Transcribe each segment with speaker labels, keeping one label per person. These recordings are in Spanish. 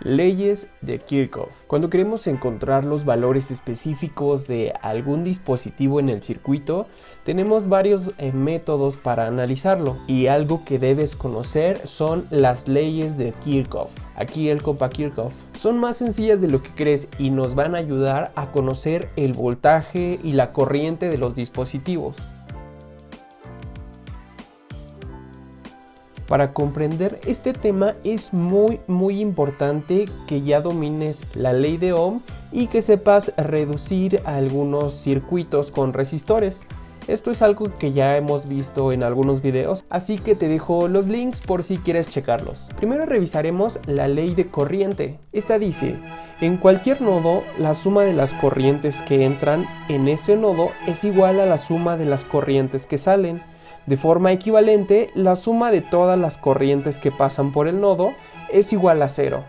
Speaker 1: Leyes de Kirchhoff. Cuando queremos encontrar los valores específicos de algún dispositivo en el circuito, tenemos varios métodos para analizarlo, y algo que debes conocer son las leyes de Kirchhoff. Aquí el compa Kirchhoff. Son más sencillas de lo que crees y nos van a ayudar a conocer el voltaje y la corriente de los dispositivos. Para comprender este tema es muy importante que ya domines la ley de Ohm y que sepas reducir algunos circuitos con resistores. Esto es algo que ya hemos visto en algunos videos, así que te dejo los links por si quieres checarlos. Primero revisaremos la ley de corriente. Esta dice: en cualquier nodo, la suma de las corrientes que entran en ese nodo es igual a la suma de las corrientes que salen. De forma equivalente, la suma de todas las corrientes que pasan por el nodo es igual a 0.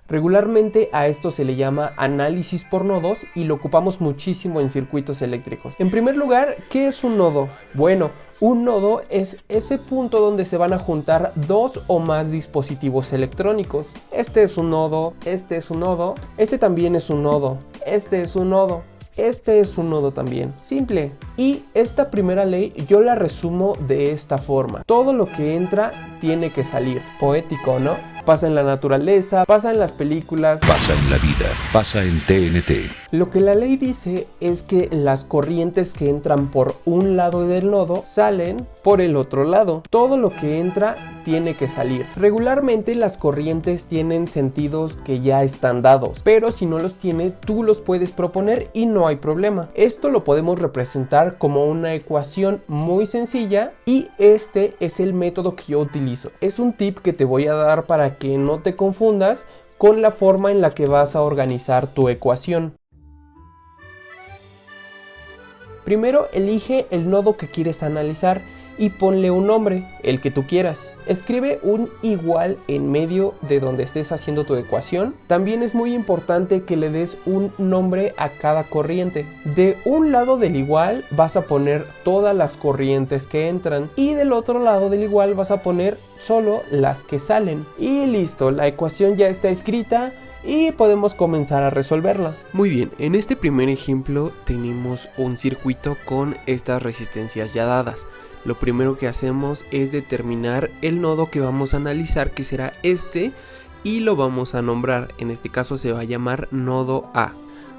Speaker 1: Regularmente a esto se le llama análisis por nodos y lo ocupamos muchísimo en circuitos eléctricos. En primer lugar, ¿qué es un nodo? Bueno, un nodo es ese punto donde se van a juntar dos o más dispositivos electrónicos. Este es un nodo, este es un nodo, este también es un nodo, este es un nodo. Este es un nodo también, simple. Y esta primera ley yo la resumo de esta forma: todo lo que entra tiene que salir. Poético, ¿no? Pasa en la naturaleza, pasa en las películas,
Speaker 2: pasa en la vida, pasa en TNT.
Speaker 1: Lo que la ley dice es que las corrientes que entran por un lado del nodo salen por el otro lado. Todo lo que entra tiene que salir. Regularmente las corrientes tienen sentidos que ya están dados, pero si no los tiene, tú los puedes proponer y no hay problema. Esto lo podemos representar como una ecuación muy sencilla y este es el método que yo utilizo. Es un tip que te voy a dar para que no te confundas con la forma en la que vas a organizar tu ecuación. Primero elige el nodo que quieres analizar y ponle un nombre, el que tú quieras. Escribe un igual en medio de donde estés haciendo tu ecuación. También es muy importante que le des un nombre a cada corriente. De un lado del igual vas a poner todas las corrientes que entran y del otro lado del igual vas a poner solo las que salen. Y listo, la ecuación ya está escrita y podemos comenzar a resolverla. Muy bien, en este primer ejemplo tenemos un circuito con estas resistencias ya dadas. Lo primero que hacemos es determinar el nodo que vamos a analizar, que será este, y lo vamos a nombrar. En este caso se va a llamar nodo A.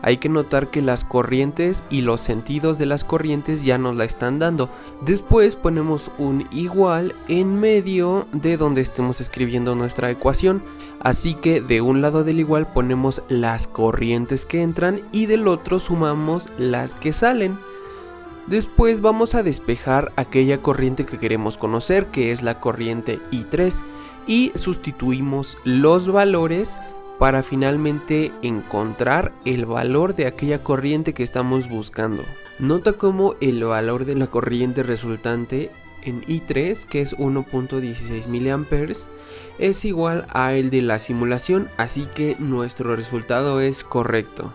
Speaker 1: Hay que notar que las corrientes y los sentidos de las corrientes ya nos la están dando. Después ponemos un igual en medio de donde estemos escribiendo nuestra ecuación. Así que de un lado del igual ponemos las corrientes que entran y del otro sumamos las que salen. Después vamos a despejar aquella corriente que queremos conocer, que es la corriente I3, y sustituimos los valores para finalmente encontrar el valor de aquella corriente que estamos buscando. Nota cómo el valor de la corriente resultante en I3, que es 1.16 mA, es igual a el de la simulación, así que nuestro resultado es correcto.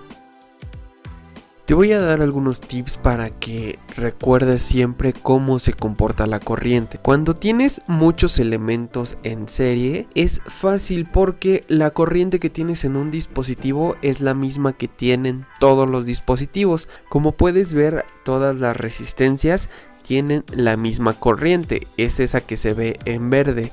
Speaker 1: Te voy a dar algunos tips para que recuerdes siempre cómo se comporta la corriente. Cuando tienes muchos elementos en serie es fácil porque la corriente que tienes en un dispositivo es la misma que tienen todos los dispositivos. Como puedes ver, todas las resistencias tienen la misma corriente, es esa que se ve en verde,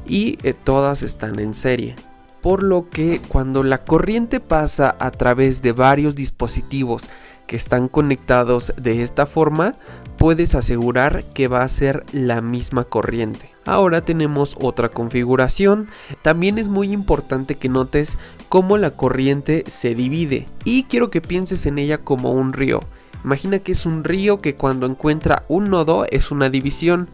Speaker 1: y todas están en serie. Por lo que cuando la corriente pasa a través de varios dispositivos que están conectados de esta forma, puedes asegurar que va a ser la misma corriente. Ahora tenemos otra configuración. También es muy importante que notes cómo la corriente se divide, y quiero que pienses en ella como un río. Imagina que es un río que cuando encuentra un nodo es una división.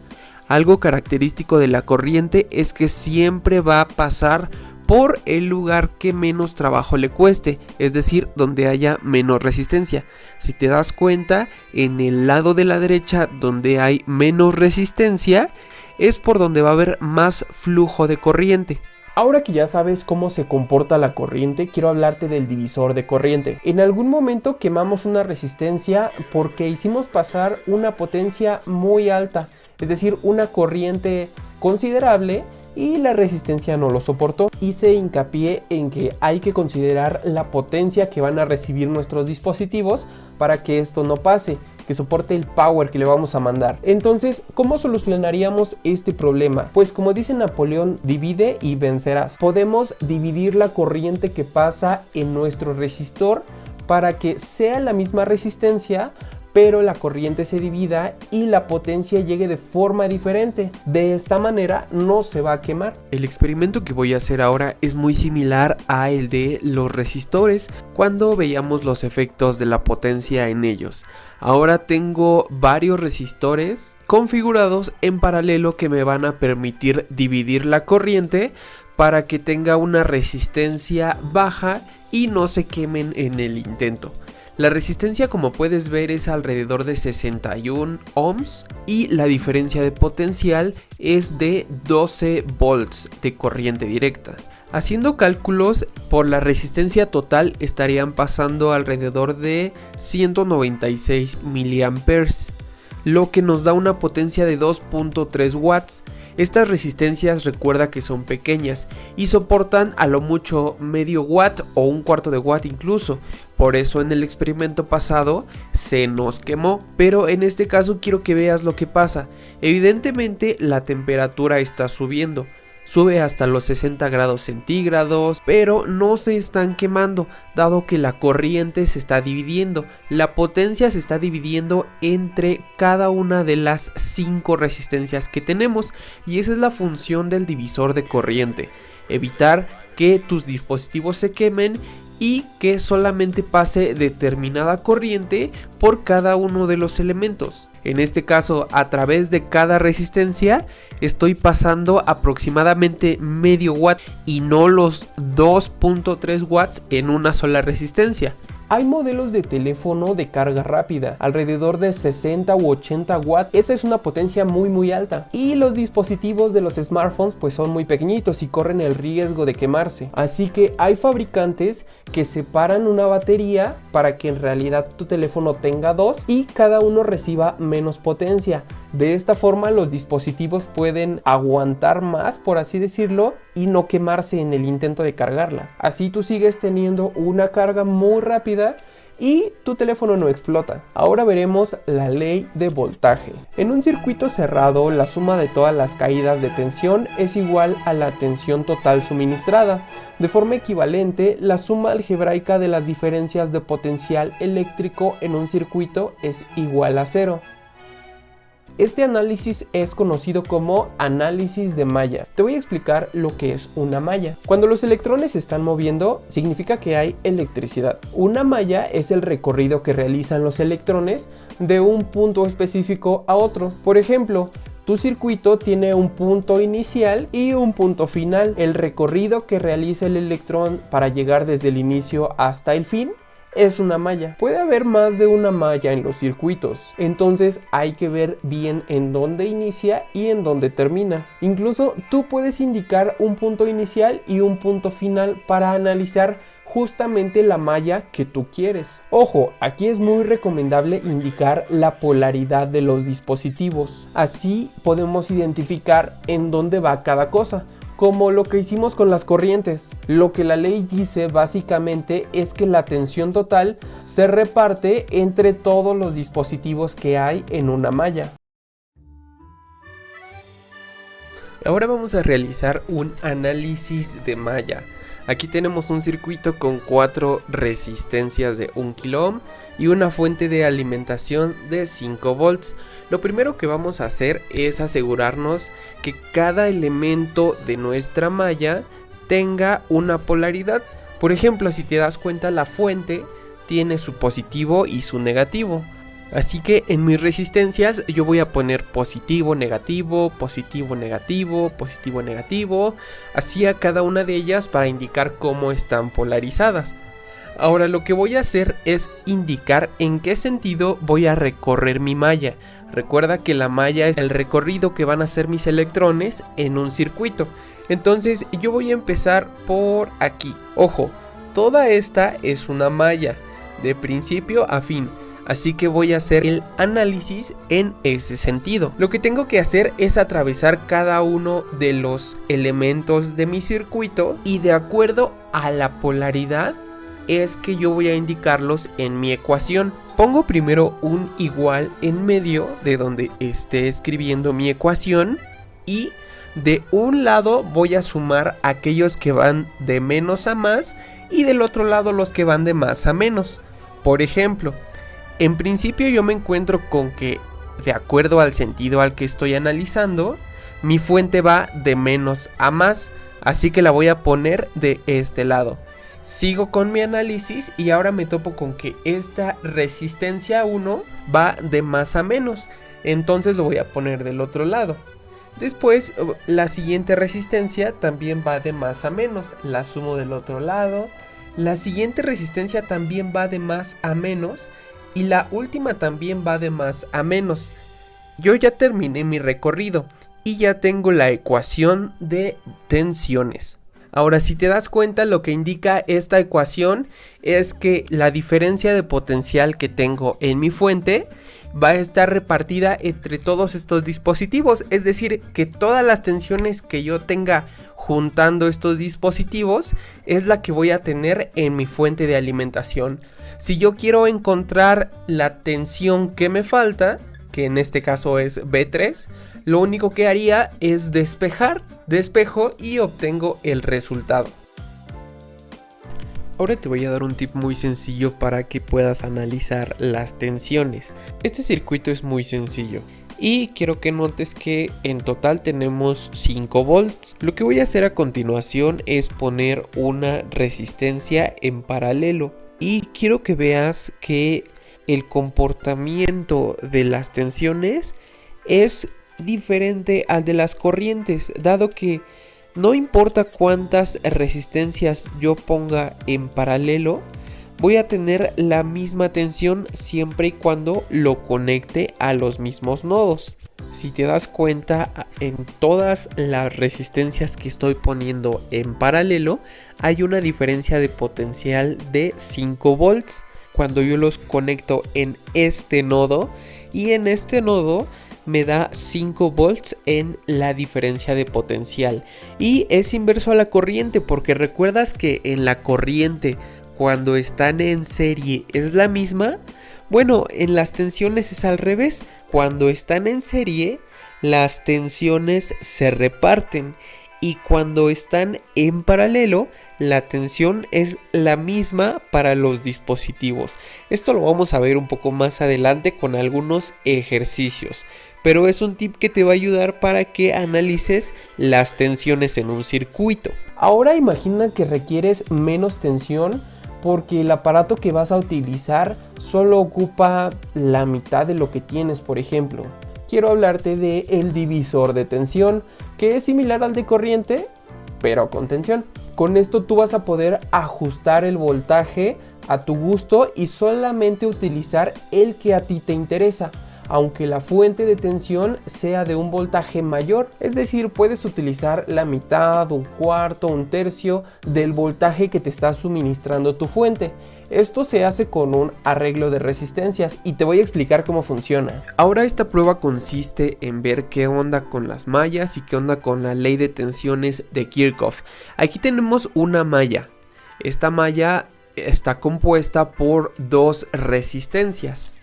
Speaker 1: Algo característico de la corriente es que siempre va a pasar por el lugar que menos trabajo le cueste, es decir, donde haya menos resistencia. Si te das cuenta, en el lado de la derecha donde hay menos resistencia es por donde va a haber más flujo de corriente. Ahora que ya sabes cómo se comporta la corriente, quiero hablarte del divisor de corriente. En algún momento quemamos una resistencia porque hicimos pasar una potencia muy alta, es decir, una corriente considerable, y la resistencia no lo soportó. Hice hincapié en que hay que considerar la potencia que van a recibir nuestros dispositivos para que esto no pase, que soporte el power que le vamos a mandar. Entonces, ¿cómo solucionaríamos este problema? Pues como dice Napoleón, divide y vencerás. Podemos dividir la corriente que pasa en nuestro resistor para que sea la misma resistencia, pero la corriente se divida y la potencia llegue de forma diferente. De esta manera no se va a quemar.
Speaker 3: El experimento que voy a hacer ahora es muy similar a el de los resistores cuando veíamos los efectos de la potencia en ellos. Ahora tengo varios resistores configurados en paralelo que me van a permitir dividir la corriente para que tenga una resistencia baja y no se quemen en el intento. La resistencia, como puedes ver, es alrededor de 61 ohms y la diferencia de potencial es de 12 volts de corriente directa. Haciendo cálculos, por la resistencia total estarían pasando alrededor de 196 miliamperes, lo que nos da una potencia de 2.3 watts. Estas resistencias, recuerda que son pequeñas y soportan a lo mucho medio watt o un cuarto de watt incluso. Por eso en el experimento pasado se nos quemó, pero en este caso quiero que veas lo que pasa. Evidentemente la temperatura está subiendo. Sube hasta los 60 grados centígrados, pero no se están quemando, dado que la corriente se está dividiendo. La potencia se está dividiendo entre cada una de las 5 resistencias que tenemos, y esa es la función del divisor de corriente: evitar que tus dispositivos se quemen y que solamente pase determinada corriente por cada uno de los elementos. En este caso, a través de cada resistencia estoy pasando aproximadamente medio watt y no los 2.3 watts en una sola resistencia.
Speaker 1: Hay modelos de teléfono de carga rápida, alrededor de 60 u 80 watts. Esa es una potencia muy alta. Y los dispositivos de los smartphones pues son muy pequeñitos y corren el riesgo de quemarse. Así que hay fabricantes que separan una batería para que en realidad tu teléfono tenga dos y cada uno reciba menos potencia. De esta forma los dispositivos pueden aguantar más, por así decirlo, y no quemarse en el intento de cargarla. Así tú sigues teniendo una carga muy rápida y tu teléfono no explota. Ahora veremos la ley de voltaje. En un circuito cerrado, la suma de todas las caídas de tensión es igual a la tensión total suministrada. De forma equivalente, la suma algebraica de las diferencias de potencial eléctrico en un circuito es igual a 0. Este análisis es conocido como análisis de malla. Te voy a explicar lo que es una malla. Cuando los electrones se están moviendo, significa que hay electricidad. Una malla es el recorrido que realizan los electrones de un punto específico a otro. Por ejemplo, tu circuito tiene un punto inicial y un punto final. El recorrido que realiza el electrón para llegar desde el inicio hasta el fin es una malla. Puede haber más de una malla en los circuitos, entonces hay que ver bien en dónde inicia y en dónde termina. Incluso tú puedes indicar un punto inicial y un punto final para analizar justamente la malla que tú quieres. Ojo, aquí es muy recomendable indicar la polaridad de los dispositivos. Así podemos identificar en dónde va cada cosa, como lo que hicimos con las corrientes. Lo que la ley dice básicamente es que la tensión total se reparte entre todos los dispositivos que hay en una malla.
Speaker 3: Ahora vamos a realizar un análisis de malla. Aquí tenemos un circuito con 4 resistencias de 1 kilo ohm y una fuente de alimentación de 5 volts. Lo primero que vamos a hacer es asegurarnos que cada elemento de nuestra malla tenga una polaridad. Por ejemplo, si te das cuenta, la fuente tiene su positivo y su negativo. Así que en mis resistencias yo voy a poner positivo, negativo, positivo, negativo, positivo, negativo, así a cada una de ellas para indicar cómo están polarizadas. Ahora lo que voy a hacer es indicar en qué sentido voy a recorrer mi malla. Recuerda que la malla es el recorrido que van a hacer mis electrones en un circuito. Entonces yo voy a empezar por aquí. Ojo, toda esta es una malla, de principio a fin.
Speaker 1: Así que voy a hacer el análisis en ese sentido. Lo que tengo que hacer es atravesar cada uno de los elementos de mi circuito y de acuerdo a la polaridad es que yo voy a indicarlos en mi ecuación. Pongo primero un igual en medio de donde esté escribiendo mi ecuación y de un lado voy a sumar aquellos que van de menos a más y del otro lado los que van de más a menos. Por ejemplo, en principio yo me encuentro con que, de acuerdo al sentido al que estoy analizando, mi fuente va de menos a más, así que la voy a poner de este lado. Sigo con mi análisis y ahora me topo con que esta resistencia 1 va de más a menos, entonces lo voy a poner del otro lado. Después la siguiente resistencia también va de más a menos, la sumo del otro lado. La siguiente resistencia también va de más a menos y la última también va de más a menos. Yo ya terminé mi recorrido y ya tengo la ecuación de tensiones. Ahora, si te das cuenta, lo que indica esta ecuación es que la diferencia de potencial que tengo en mi fuente va a estar repartida entre todos estos dispositivos, es decir, que todas las tensiones que yo tenga juntando estos dispositivos es la que voy a tener en mi fuente de alimentación. Si yo quiero encontrar la tensión que me falta, que en este caso es B3, lo único que haría es despejo y obtengo el resultado. Ahora te voy a dar un tip muy sencillo para que puedas analizar las tensiones. Este circuito es muy sencillo y quiero que notes que en total tenemos 5 volts. Lo que voy a hacer a continuación es poner una resistencia en paralelo y quiero que veas que el comportamiento de las tensiones es diferente al de las corrientes, dado que no importa cuántas resistencias yo ponga en paralelo, voy a tener la misma tensión siempre y cuando lo conecte a los mismos nodos. Si te das cuenta, en todas las resistencias que estoy poniendo en paralelo hay una diferencia de potencial de 5 volts cuando yo los conecto en este nodo, y en este nodo me da 5 volts en la diferencia de potencial, y es inverso a la corriente, porque recuerdas que en la corriente cuando están en serie es la misma. Bueno, en las tensiones es al revés. Cuando están en serie las tensiones se reparten, y cuando están en paralelo la tensión es la misma para los dispositivos. Esto lo vamos a ver un poco más adelante con algunos ejercicios, pero es un tip que te va a ayudar para que analices las tensiones en un circuito. Ahora imagina que requieres menos tensión porque el aparato que vas a utilizar solo ocupa la mitad de lo que tienes. Por ejemplo, quiero hablarte del divisor de tensión, que es similar al de corriente, pero con tensión. Con esto tú vas a poder ajustar el voltaje a tu gusto y solamente utilizar el que a ti te interesa, aunque la fuente de tensión sea de un voltaje mayor. Es decir, puedes utilizar la mitad, un cuarto, un tercio del voltaje que te está suministrando tu fuente. Esto se hace con un arreglo de resistencias y te voy a explicar cómo funciona. Ahora esta prueba consiste en ver qué onda con las mallas y qué onda con la ley de tensiones de Kirchhoff. Aquí tenemos una malla. Esta malla está compuesta por 2 resistencias.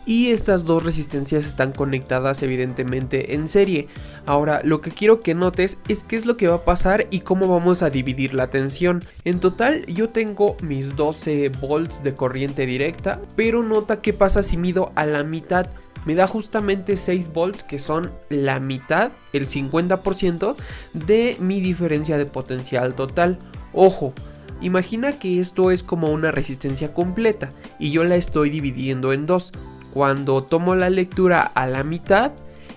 Speaker 1: Y estas 2 resistencias están conectadas evidentemente en serie. Ahora lo que quiero que notes es qué es lo que va a pasar y cómo vamos a dividir la tensión. En total yo tengo mis 12 volts de corriente directa, pero nota qué pasa si mido a la mitad. Me da justamente 6 volts, que son la mitad, el 50% de mi diferencia de potencial total. Ojo, imagina que esto es como una resistencia completa y yo la estoy dividiendo en 2. Cuando tomo la lectura a la mitad,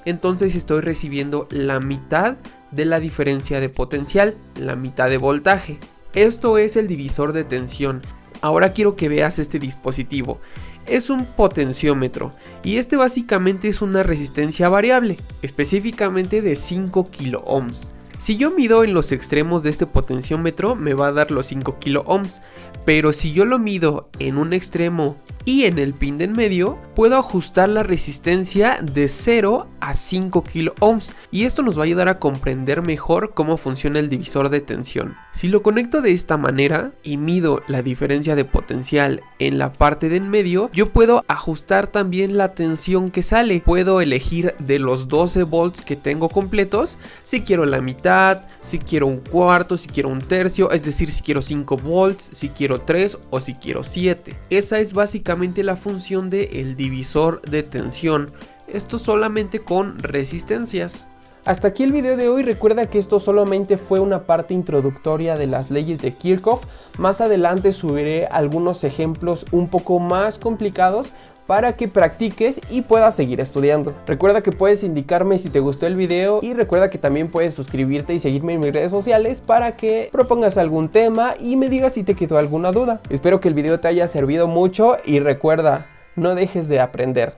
Speaker 1: entonces estoy recibiendo la mitad de la diferencia de potencial, la mitad de voltaje. Esto es el divisor de tensión. Ahora quiero que veas este dispositivo. Es un potenciómetro y este básicamente es una resistencia variable, específicamente de 5 kilo ohms.
Speaker 3: Si yo mido en los extremos de este potenciómetro me va a dar los 5 kilo ohms, pero si yo lo mido en un extremo y en el pin de en medio, puedo ajustar la resistencia de 0 a 5 kilo ohms, y esto nos va a ayudar a comprender mejor cómo funciona el divisor de tensión. Si lo conecto de esta manera y mido la diferencia de potencial en la parte de en medio, yo puedo ajustar también la tensión que sale. Puedo elegir de los 12 volts que tengo completos si quiero la mitad, si quiero un cuarto, si quiero un tercio, es decir, si quiero 5 volts, si quiero 3 o si quiero 7. Esa es básicamente la función del divisor de tensión. Esto solamente con resistencias.
Speaker 1: Hasta aquí el video de hoy. Recuerda que esto solamente fue una parte introductoria de las leyes de Kirchhoff. Más adelante subiré algunos ejemplos un poco más complicados para que practiques y puedas seguir estudiando. Recuerda que puedes indicarme si te gustó el video, y recuerda que también puedes suscribirte y seguirme en mis redes sociales para que propongas algún tema y me digas si te quedó alguna duda. Espero que el video te haya servido mucho y recuerda, no dejes de aprender.